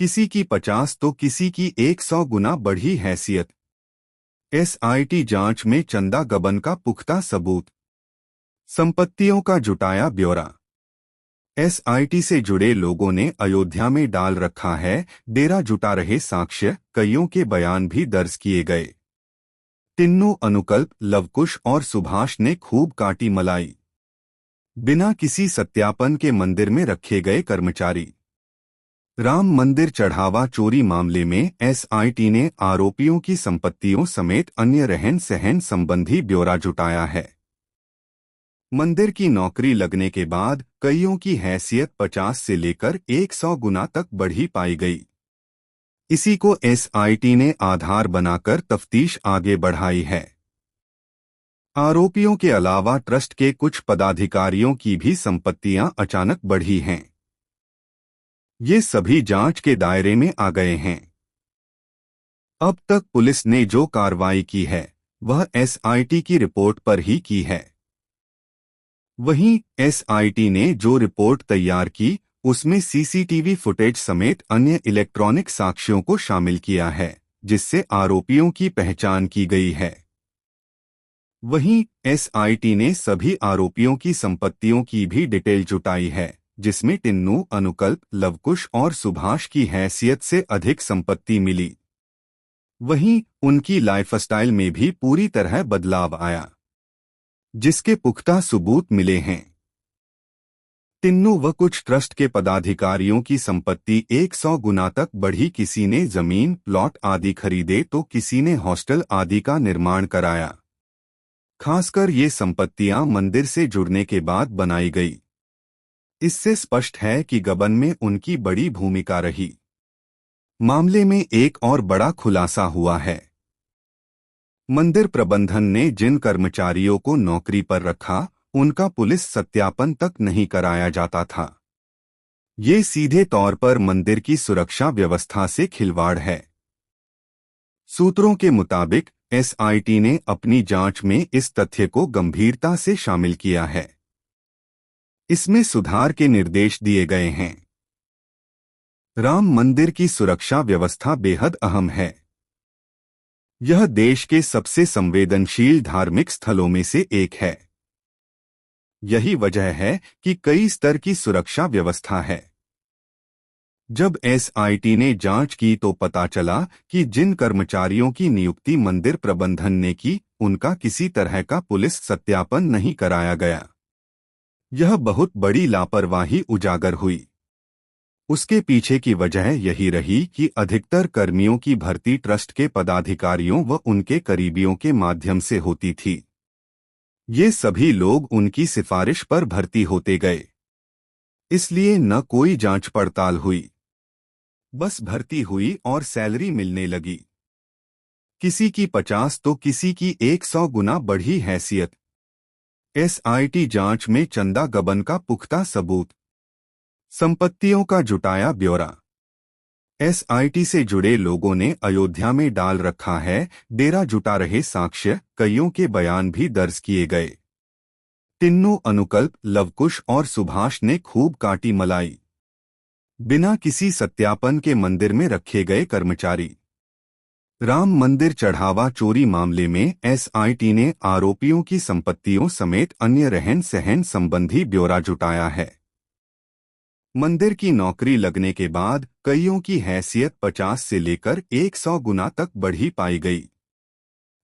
किसी की 50 तो किसी की 100 गुना बढ़ी हैसियत। एसआईटी जांच में चंदा गबन का पुख्ता सबूत। संपत्तियों का जुटाया ब्यौरा। एसआईटी से जुड़े लोगों ने अयोध्या में डाल रखा है डेरा, जुटा रहे साक्ष्य, कईयों के बयान भी दर्ज किए गए। टिन्नू, अनुकल्प, लवकुश और सुभाष ने खूब काटी मलाई। बिना किसी सत्यापन के मंदिर में रखे गए कर्मचारी। राम मंदिर चढ़ावा चोरी मामले में एसआईटी ने आरोपियों की संपत्तियों समेत अन्य रहन सहन संबंधी ब्यौरा जुटाया है। मंदिर की नौकरी लगने के बाद कईयों की हैसियत 50 से लेकर 100 गुना तक बढ़ी पाई गई। इसी को एसआईटी ने आधार बनाकर तफ्तीश आगे बढ़ाई है। आरोपियों के अलावा ट्रस्ट के कुछ पदाधिकारियों की भी संपत्तियां अचानक बढ़ी हैं। ये सभी जांच के दायरे में आ गए हैं। अब तक पुलिस ने जो कार्रवाई की है वह एसआईटी की रिपोर्ट पर ही की है। वहीं एसआईटी ने जो रिपोर्ट तैयार की उसमें सीसीटीवी फुटेज समेत अन्य इलेक्ट्रॉनिक साक्ष्यों को शामिल किया है, जिससे आरोपियों की पहचान की गई है। वहीं एसआईटी ने सभी आरोपियों की संपत्तियों की भी डिटेल जुटाई है, जिसमें टिन्नू, अनुकल्प, लवकुश और सुभाष की हैसियत से अधिक संपत्ति मिली। वहीं उनकी लाइफस्टाइल में भी पूरी तरह बदलाव आया, जिसके पुख्ता सबूत मिले हैं। टिन्नू व कुछ ट्रस्ट के पदाधिकारियों की संपत्ति 100 गुना तक बढ़ी। किसी ने जमीन, प्लॉट आदि खरीदे तो किसी ने हॉस्टल आदि का निर्माण कराया। खासकर ये संपत्तियां मंदिर से जुड़ने के बाद बनाई गई। इससे स्पष्ट है कि गबन में उनकी बड़ी भूमिका रही। मामले में एक और बड़ा खुलासा हुआ है। मंदिर प्रबंधन ने जिन कर्मचारियों को नौकरी पर रखा उनका पुलिस सत्यापन तक नहीं कराया जाता था। ये सीधे तौर पर मंदिर की सुरक्षा व्यवस्था से खिलवाड़ है। सूत्रों के मुताबिक एसआईटी ने अपनी जांच में इस तथ्य को गंभीरता से शामिल किया है। इसमें सुधार के निर्देश दिए गए हैं। राम मंदिर की सुरक्षा व्यवस्था बेहद अहम है। यह देश के सबसे संवेदनशील धार्मिक स्थलों में से एक है। यही वजह है कि कई स्तर की सुरक्षा व्यवस्था है। जब एसआईटी ने जांच की तो पता चला कि जिन कर्मचारियों की नियुक्ति मंदिर प्रबंधन ने की उनका किसी तरह का पुलिस सत्यापन नहीं कराया गया। यह बहुत बड़ी लापरवाही उजागर हुई। उसके पीछे की वजह यही रही कि अधिकतर कर्मियों की भर्ती ट्रस्ट के पदाधिकारियों व उनके करीबियों के माध्यम से होती थी। ये सभी लोग उनकी सिफारिश पर भर्ती होते गए, इसलिए न कोई जांच पड़ताल हुई। बस भर्ती हुई और सैलरी मिलने लगी। किसी की 50 तो किसी की 100 गुना बढ़ी हैसियत। एसआईटी जांच में चंदा गबन का पुख्ता सबूत। संपत्तियों का जुटाया ब्यौरा। एसआईटी से जुड़े लोगों ने अयोध्या में डाल रखा है डेरा, जुटा रहे साक्ष्य, कईयों के बयान भी दर्ज किए गए। टिन्नू, अनुकल्प, लवकुश और सुभाष ने खूब काटी मलाई। बिना किसी सत्यापन के मंदिर में रखे गए कर्मचारी। राम मंदिर चढ़ावा चोरी मामले में एसआईटी ने आरोपियों की संपत्तियों समेत अन्य रहन सहन संबंधी ब्यौरा जुटाया है। मंदिर की नौकरी लगने के बाद कईयों की हैसियत 50 से लेकर 100 गुना तक बढ़ी पाई गई।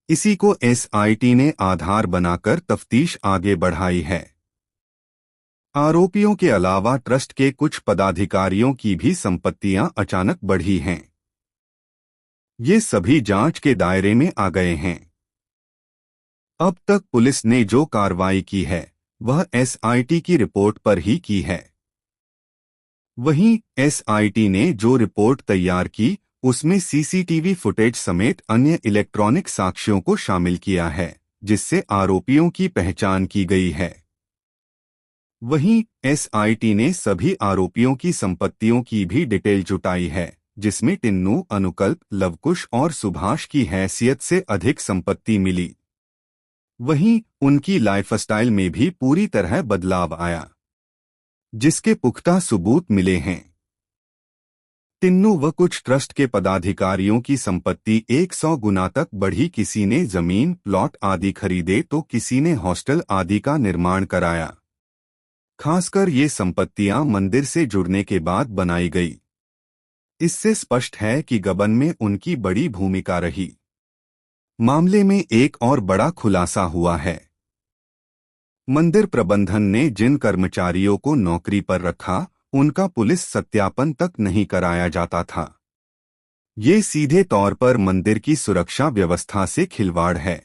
इसी को एसआईटी ने आधार बनाकर तफ्तीश आगे बढ़ाई है। आरोपियों के अलावा ट्रस्ट के कुछ पदाधिकारियों की भी संपत्तियां अचानक बढ़ी हैं। ये सभी जांच के दायरे में आ गए हैं। अब तक पुलिस ने जो कार्रवाई की है वह एसआईटी की रिपोर्ट पर ही की है। वहीं एसआईटी ने जो रिपोर्ट तैयार की उसमें सीसीटीवी फुटेज समेत अन्य इलेक्ट्रॉनिक साक्ष्यों को शामिल किया है, जिससे आरोपियों की पहचान की गई है। वहीं एसआईटी ने सभी आरोपियों की संपत्तियों की भी डिटेल जुटाई है, जिसमें टिन्नू, अनुकल्प, लवकुश और सुभाष की हैसियत से अधिक संपत्ति मिली। वहीं उनकी लाइफस्टाइल में भी पूरी तरह बदलाव आया, जिसके पुख्ता सबूत मिले हैं। तिन्नू व कुछ ट्रस्ट के पदाधिकारियों की संपत्ति 100 गुना तक बढ़ी। किसी ने जमीन, प्लॉट आदि खरीदे तो किसी ने हॉस्टल आदि का निर्माण कराया। खासकर ये संपत्तियां मंदिर से जुड़ने के बाद बनाई गई। इससे स्पष्ट है कि गबन में उनकी बड़ी भूमिका रही। मामले में एक और बड़ा खुलासा हुआ है। मंदिर प्रबंधन ने जिन कर्मचारियों को नौकरी पर रखा, उनका पुलिस सत्यापन तक नहीं कराया जाता था। ये सीधे तौर पर मंदिर की सुरक्षा व्यवस्था से खिलवाड़ है।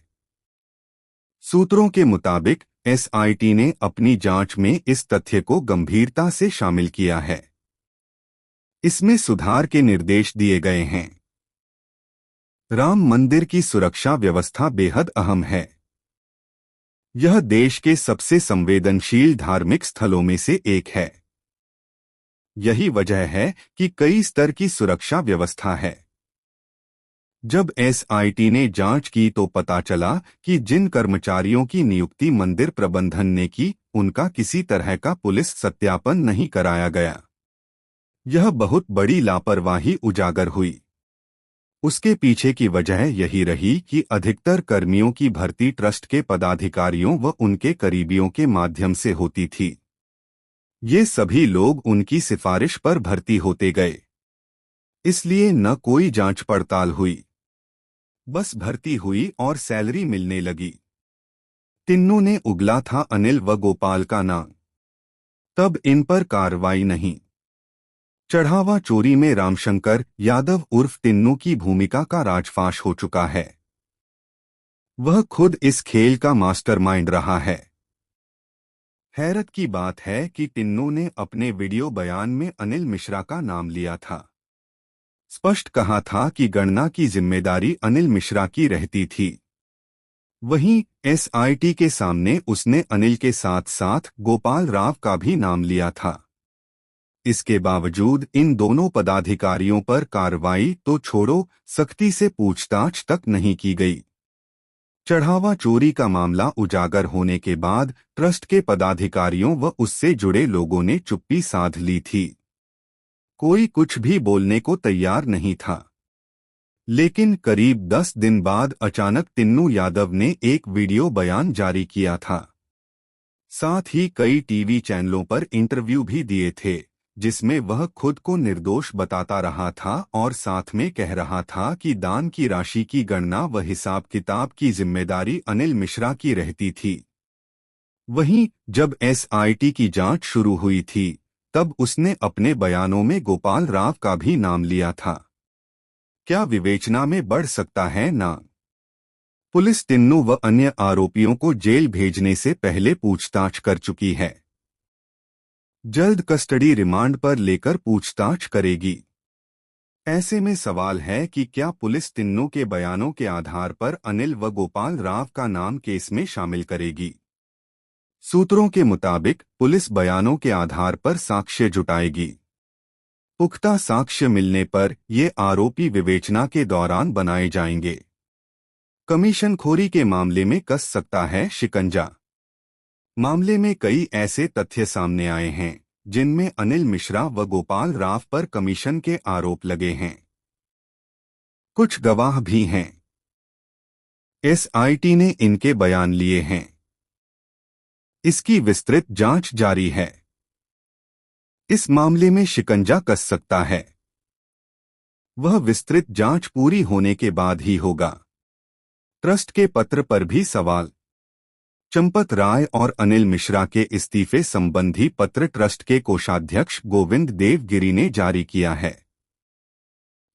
सूत्रों के मुताबिक एसआईटी ने अपनी जांच में इस तथ्य को गंभीरता से शामिल किया है। इसमें सुधार के निर्देश दिए गए हैं। राम मंदिर की सुरक्षा व्यवस्था बेहद अहम है। यह देश के सबसे संवेदनशील धार्मिक स्थलों में से एक है। यही वजह है कि कई स्तर की सुरक्षा व्यवस्था है। जब एसआईटी ने जांच की तो पता चला कि जिन कर्मचारियों की नियुक्ति मंदिर प्रबंधन ने की, उनका किसी तरह का पुलिस सत्यापन नहीं कराया गया। यह बहुत बड़ी लापरवाही उजागर हुई। उसके पीछे की वजह यही रही कि अधिकतर कर्मियों की भर्ती ट्रस्ट के पदाधिकारियों व उनके करीबियों के माध्यम से होती थी। ये सभी लोग उनकी सिफारिश पर भर्ती होते गए। इसलिए न कोई जांच पड़ताल हुई, बस भर्ती हुई और सैलरी मिलने लगी। तिन्नों ने उगला था अनिल व गोपाल का नाम, तब इन पर कार्रवाई नहीं। चढ़ावा चोरी में रामशंकर यादव उर्फ तिन्नू की भूमिका का राजफाश हो चुका है। वह खुद इस खेल का मास्टरमाइंड रहा है। हैरत की बात है कि तिन्नू ने अपने वीडियो बयान में अनिल मिश्रा का नाम लिया था। स्पष्ट कहा था कि गणना की जिम्मेदारी अनिल मिश्रा की रहती थी। वहीं एसआईटी के सामने उसने अनिल के साथ साथ गोपाल राव का भी नाम लिया था। इसके बावजूद इन दोनों पदाधिकारियों पर कार्रवाई तो छोड़ो, सख्ती से पूछताछ तक नहीं की गई। चढ़ावा चोरी का मामला उजागर होने के बाद ट्रस्ट के पदाधिकारियों व उससे जुड़े लोगों ने चुप्पी साध ली थी। कोई कुछ भी बोलने को तैयार नहीं था। लेकिन करीब 10 दिन बाद अचानक तिन्नू यादव ने एक वीडियो बयान जारी किया था। साथ ही कई टीवी चैनलों पर इंटरव्यू भी दिए थे, जिसमें वह खुद को निर्दोष बताता रहा था और साथ में कह रहा था कि दान की राशि की गणना व हिसाब किताब की जिम्मेदारी अनिल मिश्रा की रहती थी। वहीं जब एसआईटी की जांच शुरू हुई थी, तब उसने अपने बयानों में गोपाल राव का भी नाम लिया था। क्या विवेचना में बढ़ सकता है ना? पुलिस तिन्नू व अन्य आरोपियों को जेल भेजने से पहले पूछताछ कर चुकी है। जल्द कस्टडी रिमांड पर लेकर पूछताछ करेगी। ऐसे में सवाल है कि क्या पुलिस तिन्नों के बयानों के आधार पर अनिल व गोपाल राव का नाम केस में शामिल करेगी। सूत्रों के मुताबिक पुलिस बयानों के आधार पर साक्ष्य जुटाएगी। पुख्ता साक्ष्य मिलने पर ये आरोपी विवेचना के दौरान बनाए जाएंगे। कमीशनखोरी के मामले में कस सकता है शिकंजा। मामले में कई ऐसे तथ्य सामने आए हैं जिनमें अनिल मिश्रा व गोपाल राव पर कमीशन के आरोप लगे हैं। कुछ गवाह भी हैं। एसआईटी ने इनके बयान लिए हैं। इसकी विस्तृत जांच जारी है। इस मामले में शिकंजा कस सकता है। वह विस्तृत जांच पूरी होने के बाद ही होगा। ट्रस्ट के पत्र पर भी सवाल। चंपत राय और अनिल मिश्रा के इस्तीफे संबंधी पत्र ट्रस्ट के कोषाध्यक्ष गोविंद देव गिरी ने जारी किया है।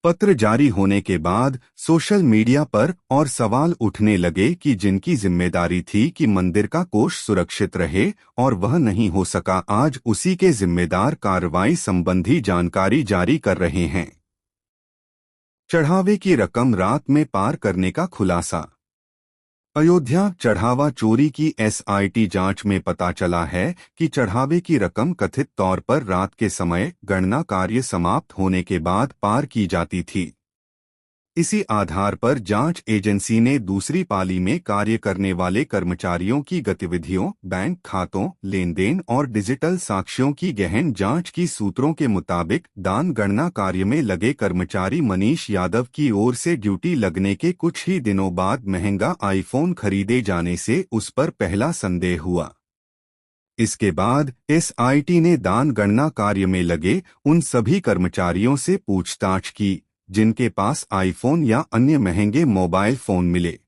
पत्र जारी होने के बाद सोशल मीडिया पर और सवाल उठने लगे कि जिनकी जिम्मेदारी थी कि मंदिर का कोष सुरक्षित रहे और वह नहीं हो सका, आज उसी के जिम्मेदार कार्रवाई संबंधी जानकारी जारी कर रहे हैं। चढ़ावे की रकम रात में पार करने का खुलासा। अयोध्या चढ़ावा चोरी की एसआईटी जांच में पता चला है कि चढ़ावे की रकम कथित तौर पर रात के समय गणना कार्य समाप्त होने के बाद पार की जाती थी। इसी आधार पर जांच एजेंसी ने दूसरी पाली में कार्य करने वाले कर्मचारियों की गतिविधियों, बैंक खातों, लेन देन और डिजिटल साक्ष्यों की गहन जांच की। सूत्रों के मुताबिक दान गणना कार्य में लगे कर्मचारी मनीष यादव की ओर से ड्यूटी लगने के कुछ ही दिनों बाद महंगा आईफोन खरीदे जाने से उस पर पहला संदेह हुआ। इसके बाद एसआईटी ने दान गणना कार्य में लगे उन सभी कर्मचारियों से पूछताछ की जिनके पास आईफोन या अन्य महंगे मोबाइल फोन मिले।